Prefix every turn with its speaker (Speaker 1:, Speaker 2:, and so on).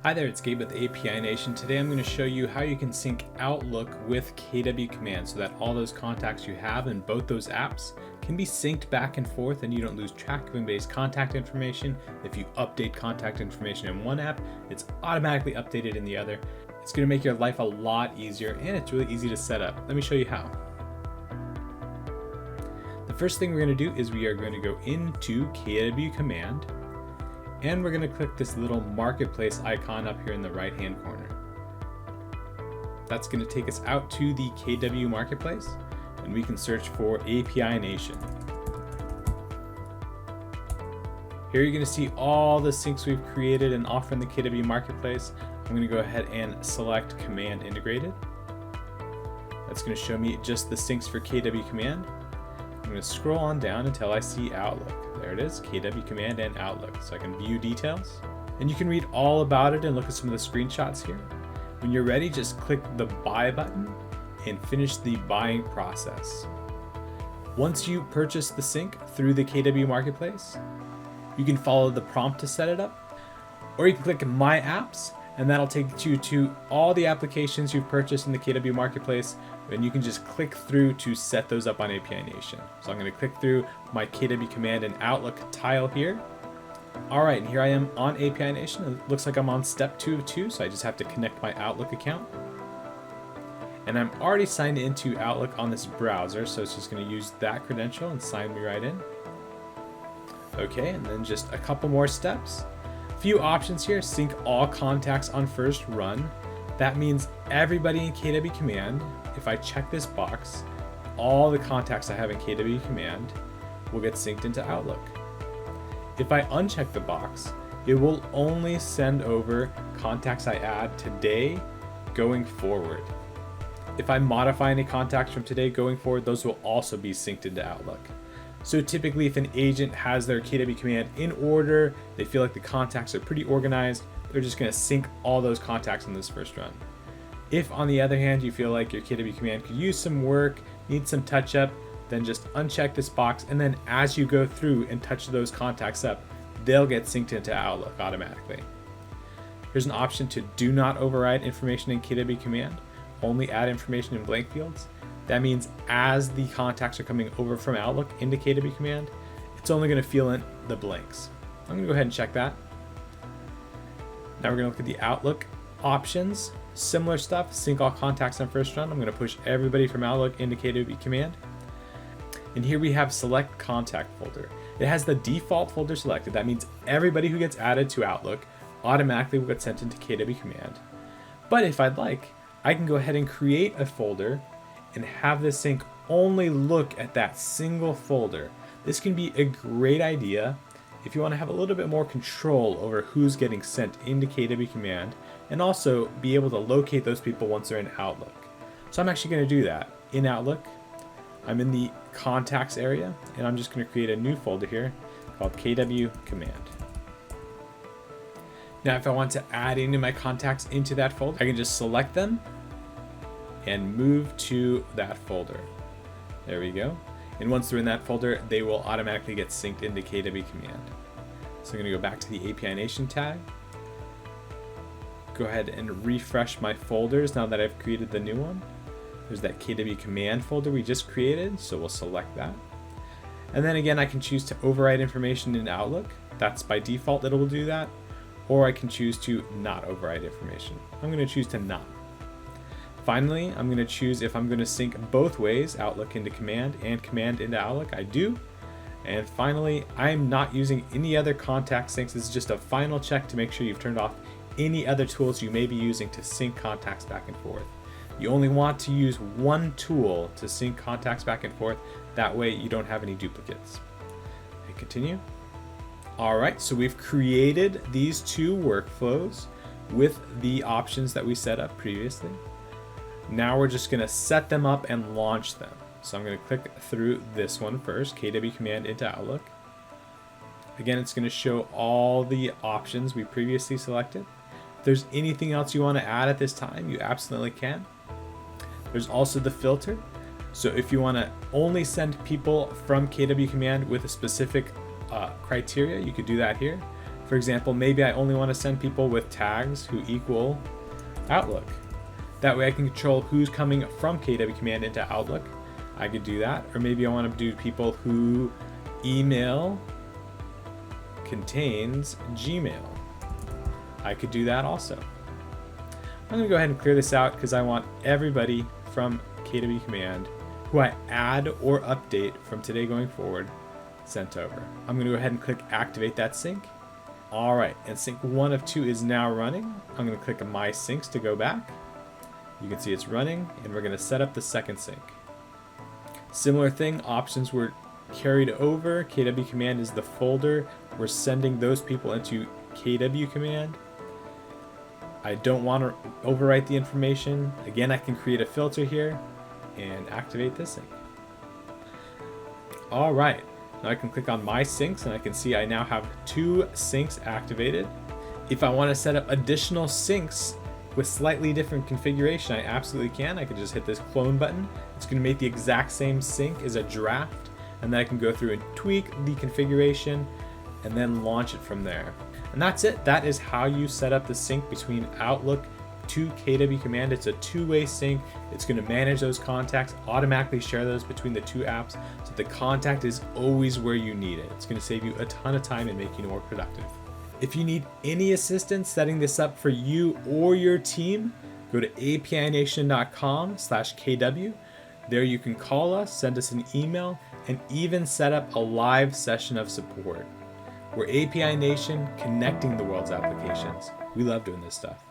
Speaker 1: Hi there, it's Gabe with API Nation. Today I'm going to show you how you can sync Outlook with KW Command so that all those contacts you have in both those apps can be synced back and forth and you don't lose track of anybody's contact information. If you update contact information in one app, it's automatically updated in the other. It's going to make your life a lot easier and it's really easy to set up. Let me show you how. The first thing we're going to do is we are going to go into KW Command. And we're going to click this little marketplace icon up here in the right hand corner. That's going to take us out to the KW marketplace and we can search for API Nation. Here you're going to see all the syncs we've created and offer in the KW marketplace. I'm going to go ahead and select Command Integrated. That's going to show me just the syncs for KW Command. I'm going to scroll on down until I see Outlook. There it is, KW Command and Outlook. So I can view details. And you can read all about it and look at some of the screenshots here. When you're ready, just click the buy button and finish the buying process. Once you purchase the sync through the KW marketplace, you can follow the prompt to set it up, or you can click My Apps, and that'll take you to all the applications you've purchased in the KW marketplace, and you can just click through to set those up on API Nation. So I'm going to click through my KW Command and Outlook tile here. All right, and here I am on API Nation. It looks like I'm on step 2 of 2, so I just have to connect my Outlook account. And I'm already signed into Outlook on this browser, so it's just going to use that credential and sign me right in. Okay, and then just a couple more steps. Few options here: sync all contacts on first run. That means everybody in KW Command, if I check this box, all the contacts I have in KW Command will get synced into Outlook. If I uncheck the box, it will only send over contacts I add today going forward. If I modify any contacts from today going forward, those will also be synced into Outlook. So typically if an agent has their KW Command in order, they feel like the contacts are pretty organized, they're just going to sync all those contacts in this first run. If on the other hand you feel like your KW Command could use some work, needs some touch up, then just uncheck this box, and then as you go through and touch those contacts up, they'll get synced into Outlook automatically. Here's an option to do not override information in KW Command, only add information in blank fields. That means as the contacts are coming over from Outlook into KW Command, it's only going to fill in the blanks. I'm going to go ahead and check that. Now we're going to look at the Outlook options. Similar stuff, sync all contacts on first run. I'm going to push everybody from Outlook into KW Command. And here we have select contact folder. It has the default folder selected. That means everybody who gets added to Outlook automatically will get sent into KW Command. But if I'd like, I can go ahead and create a folder and have this sync only look at that single folder. This can be a great idea if you want to have a little bit more control over who's getting sent into KW Command and also be able to locate those people once they're in Outlook. So I'm actually going to do that. In Outlook, I'm in the contacts area and I'm just going to create a new folder here called KW Command. Now if I want to add any of my contacts into that folder, I can just select them and move to that folder. There we go. And once they're in that folder, they will automatically get synced into KW Command. So I'm going to go back to the API Nation tag. Go ahead and refresh my folders now that I've created the new one. There's that KW Command folder we just created, so we'll select that. And then again, I can choose to override information in Outlook. That's by default, it will do that. Or I can choose to not override information. I'm going to choose to not. Finally, I'm going to choose if I'm going to sync both ways, Outlook into Command and Command into Outlook. I do. And finally, I'm not using any other contact syncs. This is just a final check to make sure you've turned off any other tools you may be using to sync contacts back and forth. You only want to use one tool to sync contacts back and forth. That way you don't have any duplicates. Hit continue. All right, so we've created these two workflows with the options that we set up previously. Now we're just going to set them up and launch them. So I'm going to click through this one first, KW Command into Outlook. Again, it's going to show all the options we previously selected. If there's anything else you want to add at this time, you absolutely can. There's also the filter. So if you want to only send people from KW Command with a specific criteria, you could do that here. For example, maybe I only want to send people with tags who equal Outlook. That way I can control who's coming from KW Command into Outlook. I could do that. Or maybe I want to do people who email contains Gmail. I could do that also. I'm going to go ahead and clear this out because I want everybody from KW Command who I add or update from today going forward sent over. I'm going to go ahead and click activate that sync. All right, and sync 1 of 2 is now running. I'm going to click My Syncs to go back. You can see it's running, and we're going to set up the second sync. Similar thing, options were carried over. KW Command is the folder. We're sending those people into KW Command. I don't want to overwrite the information. Again, I can create a filter here and activate this sync. All right. Now I can click on My Syncs and I can see I now have 2 syncs activated. If I want to set up additional syncs with slightly different configuration, I absolutely can. I can just hit this clone button. It's going to make the exact same sync as a draft, and then I can go through and tweak the configuration and then launch it from there. And that's it. That is how you set up the sync between Outlook to KW Command. It's a two-way sync. It's going to manage those contacts, automatically share those between the 2 apps, so the contact is always where you need it. It's going to save you a ton of time and make you more productive. If you need any assistance setting this up for you or your team, go to apination.com/KW. There you can call us, send us an email, and even set up a live session of support. We're API Nation, connecting the world's applications. We love doing this stuff.